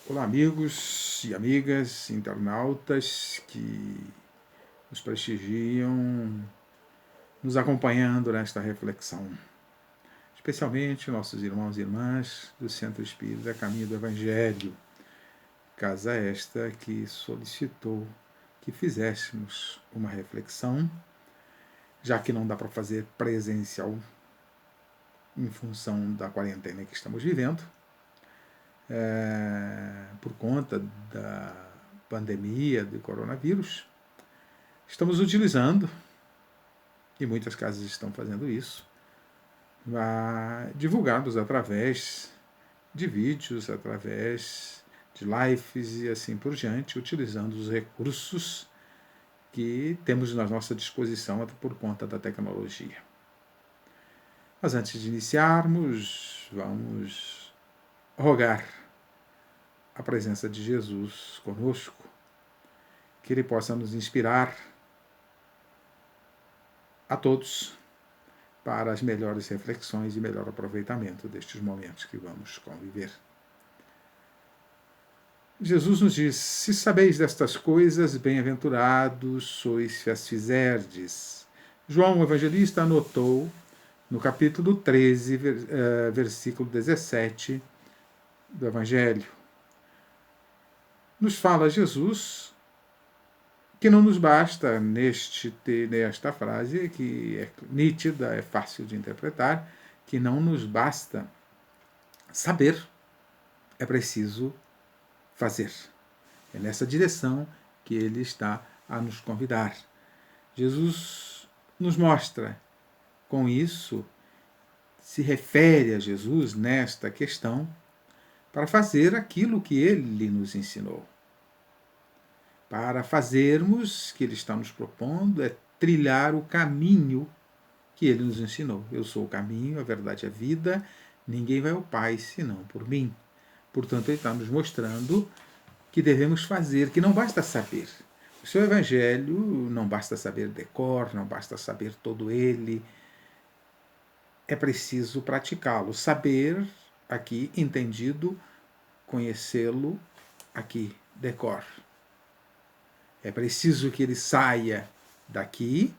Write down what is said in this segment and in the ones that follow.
Olá, amigos e amigas, internautas que nos prestigiam, nos acompanhando nesta reflexão. Especialmente nossos irmãos e irmãs do Centro Espírita Caminho do Evangelho. Casa esta que solicitou que fizéssemos uma reflexão, já que não dá para fazer presencial em função da quarentena que estamos vivendo, por conta da pandemia do coronavírus. Estamos utilizando, e muitas casas estão fazendo isso, divulgados através de vídeos, através de lives e assim por diante, utilizando os recursos que temos à nossa disposição por conta da tecnologia. Mas antes de iniciarmos, vamos rogar a presença de Jesus conosco, que Ele possa nos inspirar a todos para as melhores reflexões e melhor aproveitamento destes momentos que vamos conviver. Jesus nos diz: se sabeis destas coisas, bem-aventurados sois se as fizerdes. João, o evangelista, anotou no capítulo 13, versículo 17 do Evangelho. Nos fala Jesus que não nos basta, nesta frase, que é nítida, é fácil de interpretar, que não nos basta saber, é preciso fazer. É nessa direção que ele está a nos convidar. Jesus nos mostra, com isso, se refere a Jesus nesta questão, para fazer aquilo que ele nos ensinou. Para fazermos o que ele está nos propondo é trilhar o caminho que ele nos ensinou. Eu sou o caminho, a verdade e a vida, ninguém vai ao Pai senão por mim. Portanto, ele está nos mostrando que devemos fazer, que não basta saber. O seu evangelho não basta saber decor, não basta saber todo ele. É preciso praticá-lo. Saber, aqui, entendido, conhecê-lo, aqui, decor. É preciso que ele saia daqui,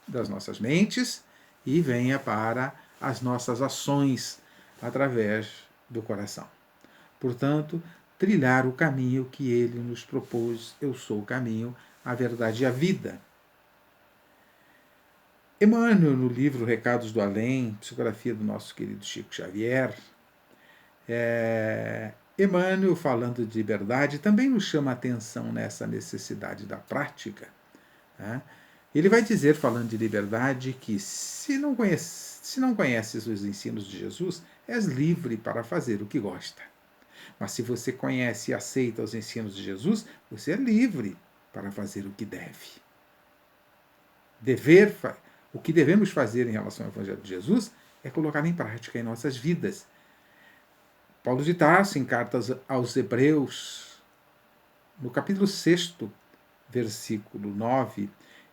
das nossas mentes, e venha para as nossas ações através do coração. Portanto, trilhar o caminho que ele nos propôs. Eu sou o caminho, a verdade e a vida. Emmanuel, no livro Recados do Além, psicografia do nosso querido Chico Xavier, Emmanuel, falando de liberdade, também nos chama a atenção nessa necessidade da prática. Né? Ele vai dizer, falando de liberdade, que se não conheces os ensinos de Jesus, és livre para fazer o que gosta. Mas se você conhece e aceita os ensinos de Jesus, você é livre para fazer o que deve. O que devemos fazer em relação ao Evangelho de Jesus é colocar em prática em nossas vidas. Paulo de Tarso, em cartas aos Hebreus, no capítulo 6, versículo 9,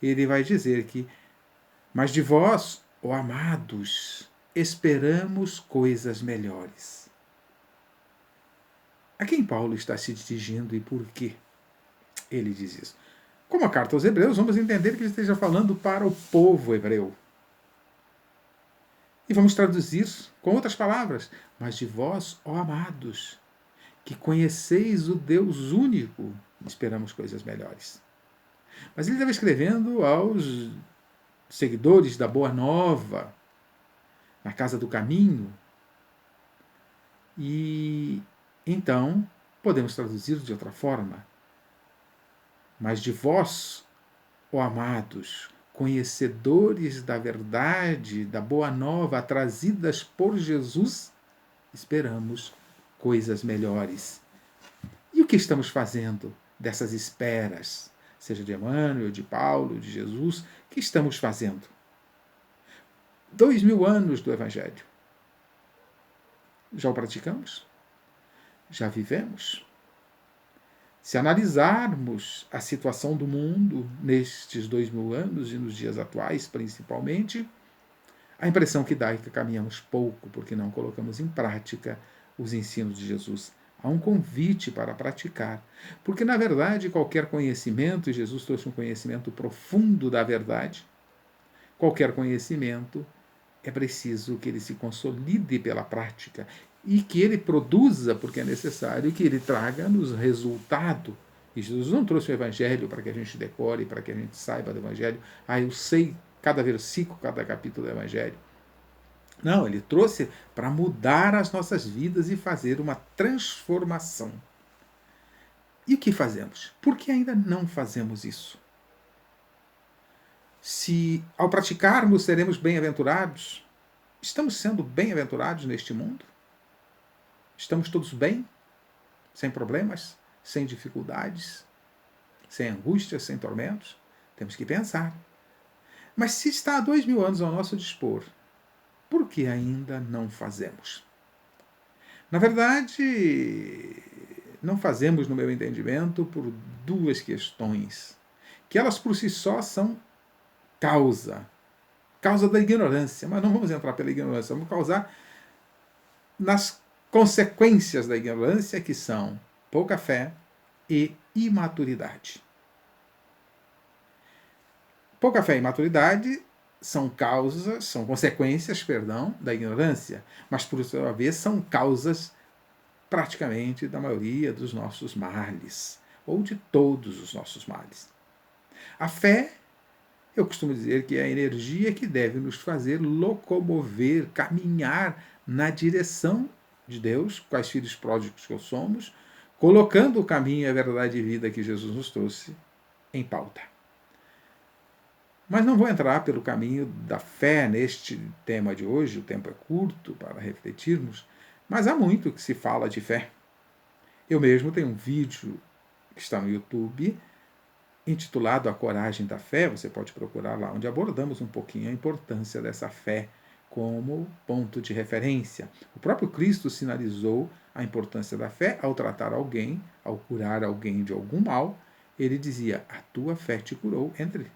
ele vai dizer que: mas de vós, ó amados, esperamos coisas melhores. A quem Paulo está se dirigindo e por quê ele diz isso? Como a carta aos Hebreus, vamos entender que ele esteja falando para o povo hebreu. E vamos traduzir com outras palavras: mas de vós, ó amados, que conheceis o Deus único, esperamos coisas melhores. Mas ele estava escrevendo aos seguidores da Boa Nova, na Casa do Caminho. E então podemos traduzir de outra forma: mas de vós, ó amados, conhecedores da verdade, da Boa Nova, trazidas por Jesus, esperamos coisas melhores. E o que estamos fazendo dessas esperas? Seja de Emmanuel, de Paulo, de Jesus, o que estamos fazendo? 2000 anos do Evangelho. Já o praticamos? Já vivemos? Se analisarmos a situação do mundo nestes 2000 anos e nos dias atuais, principalmente, a impressão que dá é que caminhamos pouco porque não colocamos em prática os ensinos de Jesus Há um convite para praticar. Porque, na verdade, qualquer conhecimento, e Jesus trouxe um conhecimento profundo da verdade, qualquer conhecimento é preciso que ele se consolide pela prática e que ele produza, porque é necessário que ele traga-nos resultado. E Jesus não trouxe o Evangelho para que a gente decore, para que a gente saiba do Evangelho. Eu sei cada versículo, cada capítulo do Evangelho. Não, ele trouxe para mudar as nossas vidas e fazer uma transformação. E o que fazemos? Por que ainda não fazemos isso? Se ao praticarmos seremos bem-aventurados, estamos sendo bem-aventurados neste mundo? Estamos todos bem? Sem problemas? Sem dificuldades? Sem angústias? Sem tormentos? Temos que pensar. Mas se está há 2000 anos ao nosso dispor, por que ainda não fazemos? Na verdade, não fazemos, no meu entendimento, por duas questões, que elas por si só são causa da ignorância, mas não vamos entrar pela ignorância, vamos causar nas consequências da ignorância, que são pouca fé e imaturidade. Pouca fé e imaturidade são consequências, da ignorância, mas por sua vez são causas praticamente da maioria dos nossos males, ou de todos os nossos males. A fé, eu costumo dizer que é a energia que deve nos fazer locomover, caminhar na direção de Deus, quais filhos pródigos que somos, colocando o caminho, a verdade e a vida que Jesus nos trouxe em pauta. Mas não vou entrar pelo caminho da fé neste tema de hoje, o tempo é curto para refletirmos, mas há muito que se fala de fé. Eu mesmo tenho um vídeo que está no YouTube, intitulado A Coragem da Fé, você pode procurar lá, onde abordamos um pouquinho a importância dessa fé como ponto de referência. O próprio Cristo sinalizou a importância da fé ao tratar alguém, ao curar alguém de algum mal. Ele dizia, a tua fé te curou, entre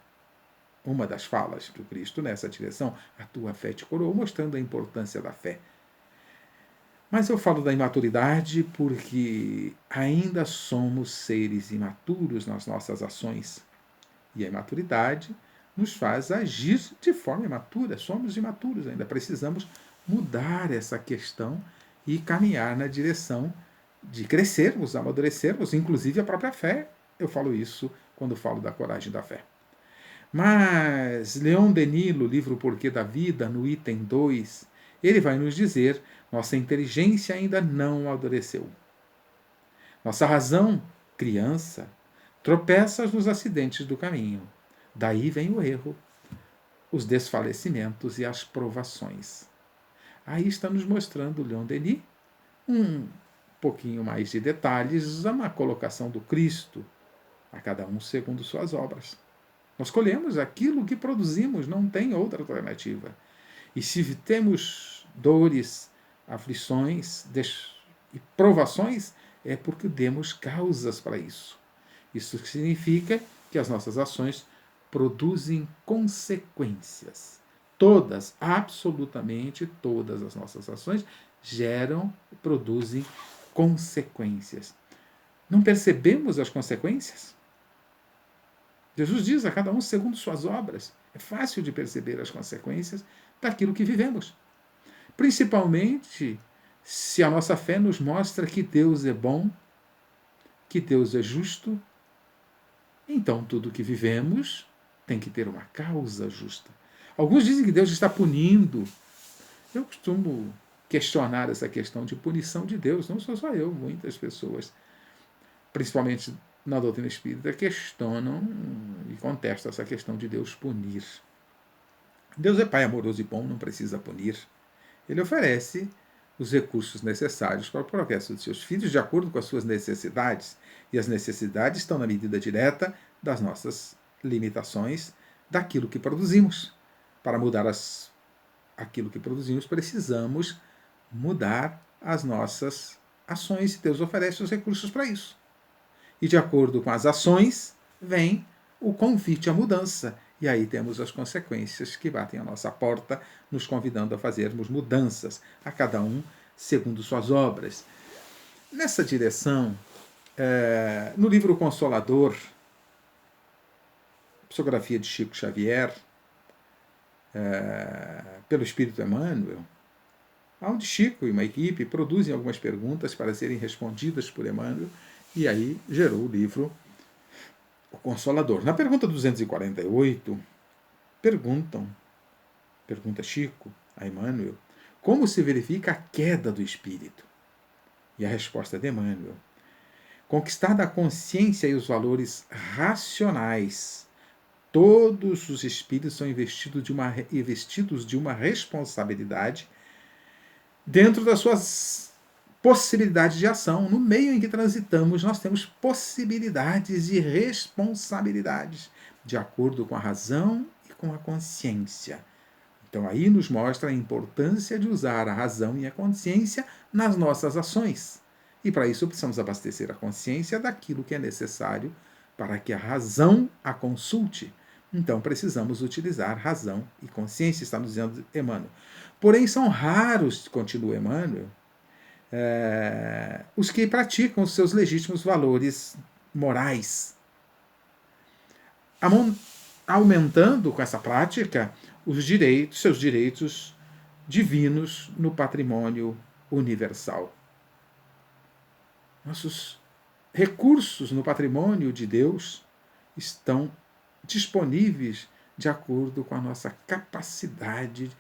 uma das falas do Cristo nessa direção, a tua fé te curou, mostrando a importância da fé. Mas eu falo da imaturidade porque ainda somos seres imaturos nas nossas ações. E a imaturidade nos faz agir de forma imatura. Somos imaturos ainda. Precisamos mudar essa questão e caminhar na direção de crescermos, amadurecermos, inclusive a própria fé. Eu falo isso quando falo da coragem da fé. Mas Leon Denis, no livro Porquê da Vida, no item 2, ele vai nos dizer: nossa inteligência ainda não amadureceu. Nossa razão, criança, tropeça nos acidentes do caminho. Daí vem o erro, os desfalecimentos e as provações. Aí está nos mostrando Leon Denis um pouquinho mais de detalhes, uma colocação do Cristo, a cada um segundo suas obras. Nós colhemos aquilo que produzimos, não tem outra alternativa. E se temos dores, aflições e provações, é porque demos causas para isso. Isso significa que as nossas ações produzem consequências. Todas, absolutamente todas as nossas ações produzem consequências. Não percebemos as consequências? Jesus diz a cada um segundo suas obras. É fácil de perceber as consequências daquilo que vivemos. Principalmente se a nossa fé nos mostra que Deus é bom, que Deus é justo. Então tudo que vivemos tem que ter uma causa justa. Alguns dizem que Deus está punindo. Eu costumo questionar essa questão de punição de Deus. Não sou só eu, muitas pessoas, principalmente na doutrina espírita, questionam e contestam essa questão de Deus punir. Deus é Pai amoroso e bom, não precisa punir. Ele oferece os recursos necessários para o progresso de seus filhos, de acordo com as suas necessidades. E as necessidades estão na medida direta das nossas limitações, daquilo que produzimos. Para mudar aquilo que produzimos, precisamos mudar as nossas ações, e Deus oferece os recursos para isso. E de acordo com as ações, vem o convite à mudança. E aí temos as consequências que batem à nossa porta, nos convidando a fazermos mudanças, a cada um segundo suas obras. Nessa direção, no livro Consolador, psicografia de Chico Xavier, pelo Espírito Emmanuel, onde Chico e uma equipe produzem algumas perguntas para serem respondidas por Emmanuel, e aí gerou o livro O Consolador. Na pergunta 248, pergunta Chico a Emmanuel, como se verifica a queda do espírito? E a resposta de Emmanuel: conquistada a consciência e os valores racionais, todos os espíritos são investidos de uma responsabilidade dentro das suas possibilidades de ação. No meio em que transitamos, nós temos possibilidades e responsabilidades, de acordo com a razão e com a consciência. Então aí nos mostra a importância de usar a razão e a consciência nas nossas ações. E para isso precisamos abastecer a consciência daquilo que é necessário para que a razão a consulte. Então precisamos utilizar razão e consciência, está nos dizendo Emmanuel. Porém são raros, continua Emmanuel, os que praticam os seus legítimos valores morais, aumentando com essa prática seus direitos divinos no patrimônio universal. Nossos recursos no patrimônio de Deus estão disponíveis de acordo com a nossa capacidade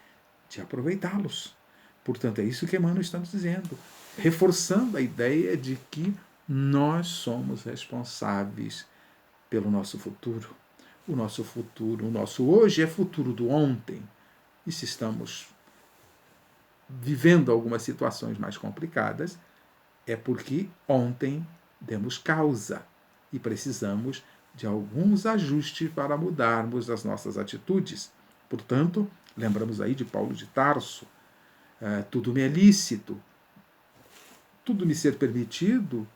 de aproveitá-los. Portanto, é isso que Emmanuel está nos dizendo, reforçando a ideia de que nós somos responsáveis pelo nosso futuro. O nosso hoje é futuro do ontem. E se estamos vivendo algumas situações mais complicadas, é porque ontem demos causa e precisamos de alguns ajustes para mudarmos as nossas atitudes. Portanto, lembramos aí de Paulo de Tarso, tudo me é lícito, tudo me ser permitido,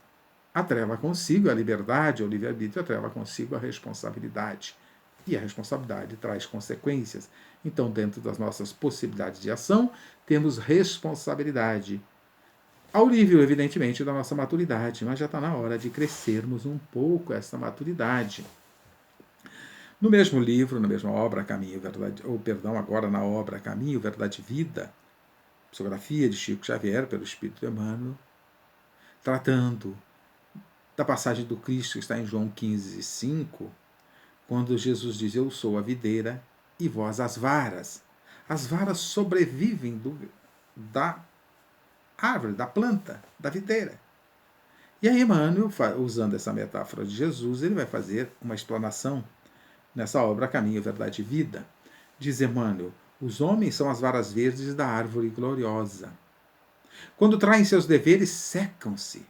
atrela consigo a liberdade, o livre-arbítrio atrela consigo a responsabilidade. E a responsabilidade traz consequências. Então, dentro das nossas possibilidades de ação, temos responsabilidade. Ao nível, evidentemente, da nossa maturidade, mas já está na hora de crescermos um pouco essa maturidade. No mesmo livro, na mesma obra Caminho, Verdade, agora na obra Caminho, Verdade e Vida, psicografia de Chico Xavier pelo Espírito Emmanuel, tratando da passagem do Cristo que está em João 15:5, quando Jesus diz: eu sou a videira e vós as varas. As varas sobrevivem da árvore, da planta, da videira. E aí Emmanuel, usando essa metáfora de Jesus, ele vai fazer uma explanação nessa obra Caminho, Verdade e Vida. Diz Emmanuel: os homens são as varas verdes da árvore gloriosa. Quando traem seus deveres, secam-se,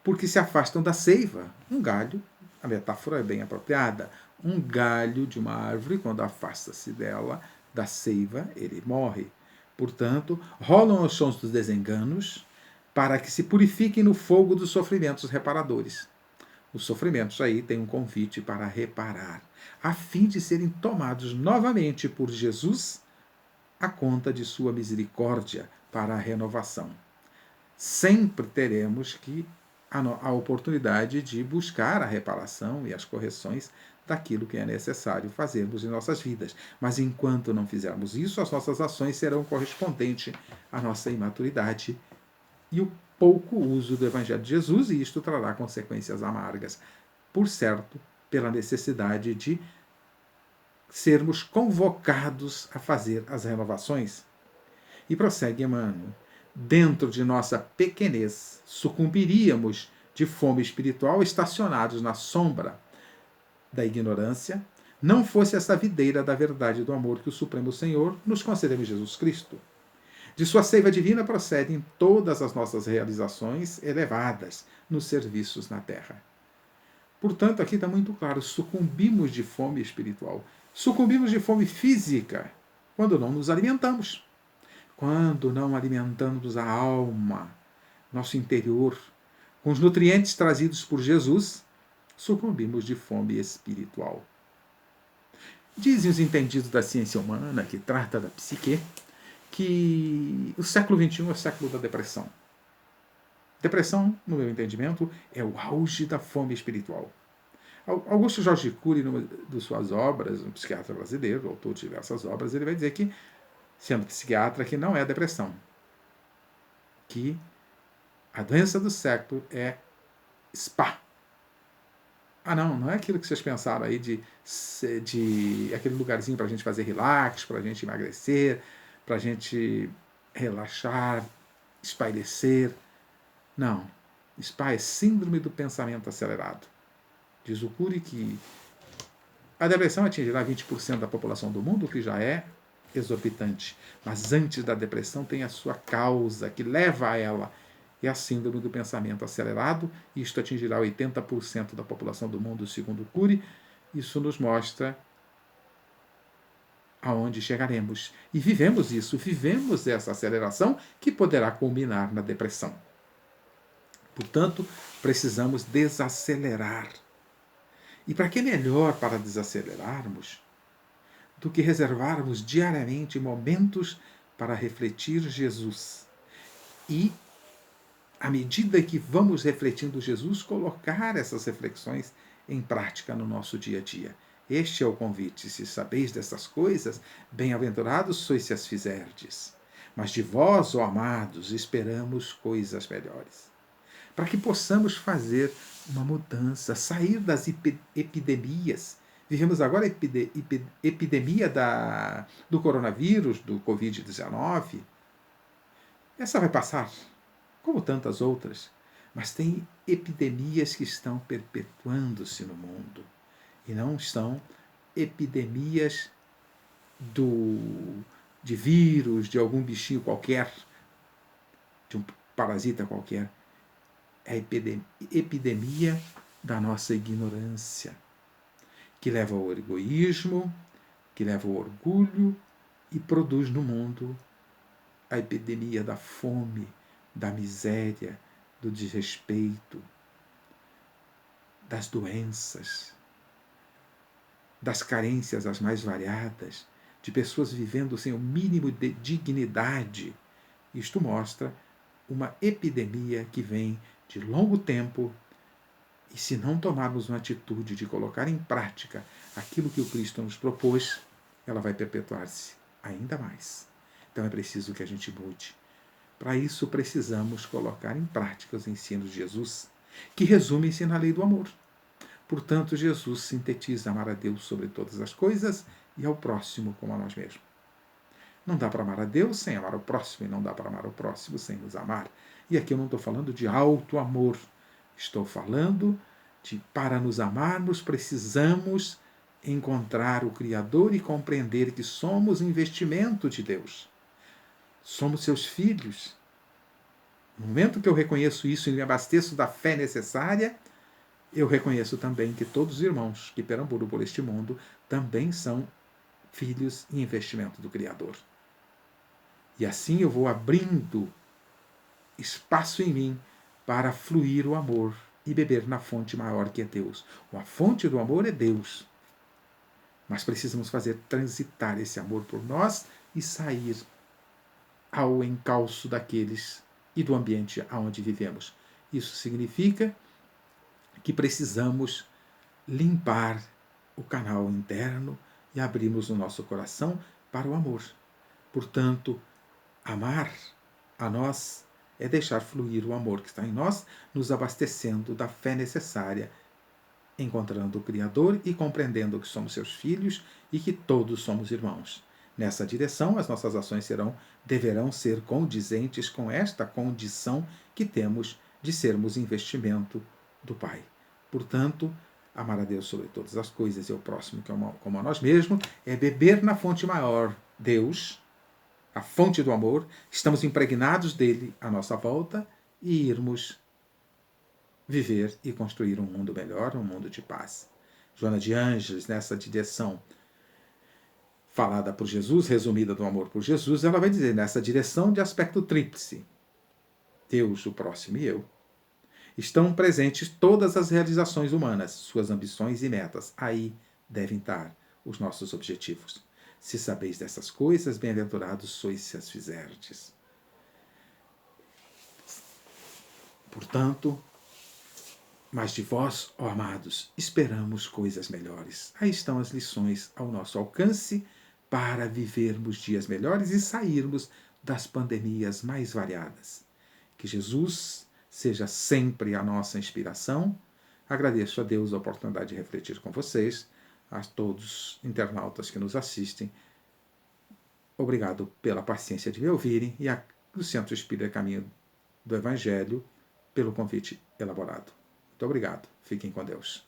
porque se afastam da seiva. Um galho, a metáfora é bem apropriada, um galho de uma árvore, quando afasta-se dela, da seiva, ele morre. Portanto, rolam os sons dos desenganos para que se purifiquem no fogo dos sofrimentos reparadores. Os sofrimentos aí têm um convite para reparar, a fim de serem tomados novamente por Jesus à conta de sua misericórdia para a renovação. Sempre teremos a oportunidade de buscar a reparação e as correções daquilo que é necessário fazermos em nossas vidas. Mas enquanto não fizermos isso, as nossas ações serão correspondentes à nossa imaturidade e o pouco uso do Evangelho de Jesus, e isto trará consequências amargas, por certo, pela necessidade de sermos convocados a fazer as renovações. E prossegue Emmanuel: dentro de nossa pequenez, sucumbiríamos de fome espiritual estacionados na sombra da ignorância, não fosse essa videira da verdade e do amor que o Supremo Senhor nos concedeu em Jesus Cristo. De sua seiva divina procedem todas as nossas realizações elevadas nos serviços na terra. Portanto, aqui está muito claro, sucumbimos de fome espiritual. Sucumbimos de fome física quando não nos alimentamos. Quando não alimentamos a alma, nosso interior, com os nutrientes trazidos por Jesus, sucumbimos de fome espiritual. Dizem os entendidos da ciência humana, que trata da psique, que o século XXI é o século da depressão. Depressão, no meu entendimento, é o auge da fome espiritual. Augusto Jorge Cury, numa de suas obras, um psiquiatra brasileiro, autor de diversas obras, ele vai dizer que, sendo psiquiatra, que não é depressão, que a doença do século é spa. Não é aquilo que vocês pensaram aí de aquele lugarzinho para a gente fazer relax, para a gente emagrecer, para a gente relaxar, espairecer. Não. SPA é síndrome do pensamento acelerado. Diz o Cury que a depressão atingirá 20% da população do mundo, o que já é exorbitante. Mas antes da depressão tem a sua causa, que leva a ela. É a síndrome do pensamento acelerado. Isto atingirá 80% da população do mundo, segundo o Cury. Isso nos mostra aonde chegaremos. E vivemos isso, vivemos essa aceleração que poderá culminar na depressão. Portanto, precisamos desacelerar. E para que melhor para desacelerarmos do que reservarmos diariamente momentos para refletir Jesus e, à medida que vamos refletindo Jesus, colocar essas reflexões em prática no nosso dia a dia. Este é o convite. Se sabeis dessas coisas, bem-aventurados sois se as fizerdes. Mas de vós, ó amados, esperamos coisas melhores. Para que possamos fazer uma mudança, sair das epidemias. Vivemos agora a epidemia do coronavírus, do Covid-19. Essa vai passar, como tantas outras. Mas tem epidemias que estão perpetuando-se no mundo. E não são epidemias de vírus, de algum bichinho qualquer, de um parasita qualquer. É a epidemia da nossa ignorância, que leva ao egoísmo, que leva ao orgulho e produz no mundo a epidemia da fome, da miséria, do desrespeito, das doenças, das carências as mais variadas, de pessoas vivendo sem o mínimo de dignidade. Isto mostra uma epidemia que vem de longo tempo, e se não tomarmos uma atitude de colocar em prática aquilo que o Cristo nos propôs, ela vai perpetuar-se ainda mais. Então é preciso que a gente mude. Para isso precisamos colocar em prática os ensinos de Jesus, que resumem-se na lei do amor. Portanto, Jesus sintetiza amar a Deus sobre todas as coisas e ao próximo como a nós mesmos. Não dá para amar a Deus sem amar o próximo, e não dá para amar o próximo sem nos amar. E aqui eu não estou falando de alto amor. Estou falando de, para nos amarmos, precisamos encontrar o Criador e compreender que somos investimento de Deus. Somos seus filhos. No momento que eu reconheço isso e me abasteço da fé necessária, eu reconheço também que todos os irmãos que perambulam por este mundo também são filhos e investimento do Criador. E assim eu vou abrindo espaço em mim para fluir o amor e beber na fonte maior que é Deus. A fonte do amor é Deus. Mas precisamos fazer transitar esse amor por nós e sair ao encalço daqueles e do ambiente onde vivemos. Isso significa que precisamos limpar o canal interno e abrirmos o nosso coração para o amor. Portanto, amar a nós é deixar fluir o amor que está em nós, nos abastecendo da fé necessária, encontrando o Criador e compreendendo que somos seus filhos e que todos somos irmãos. Nessa direção, as nossas ações deverão ser condizentes com esta condição que temos de sermos investimento do Pai. Portanto, amar a Deus sobre todas as coisas e ao próximo como a nós mesmos é beber na fonte maior, Deus, a fonte do amor, estamos impregnados dele à nossa volta e irmos viver e construir um mundo melhor, um mundo de paz. Joana de Ângeles, nessa direção falada por Jesus, resumida do amor por Jesus, ela vai dizer, nessa direção de aspecto tríplice, Deus, o próximo e eu, estão presentes todas as realizações humanas, suas ambições e metas. Aí devem estar os nossos objetivos. Se sabeis dessas coisas, bem-aventurados sois se as fizerdes. Portanto, mas de vós, ó amados, esperamos coisas melhores. Aí estão as lições ao nosso alcance para vivermos dias melhores e sairmos das pandemias mais variadas. Que Jesus seja sempre a nossa inspiração. Agradeço a Deus a oportunidade de refletir com vocês, a todos os internautas que nos assistem. Obrigado pela paciência de me ouvirem e ao Centro Espírita Caminho do Evangelho pelo convite elaborado. Muito obrigado. Fiquem com Deus.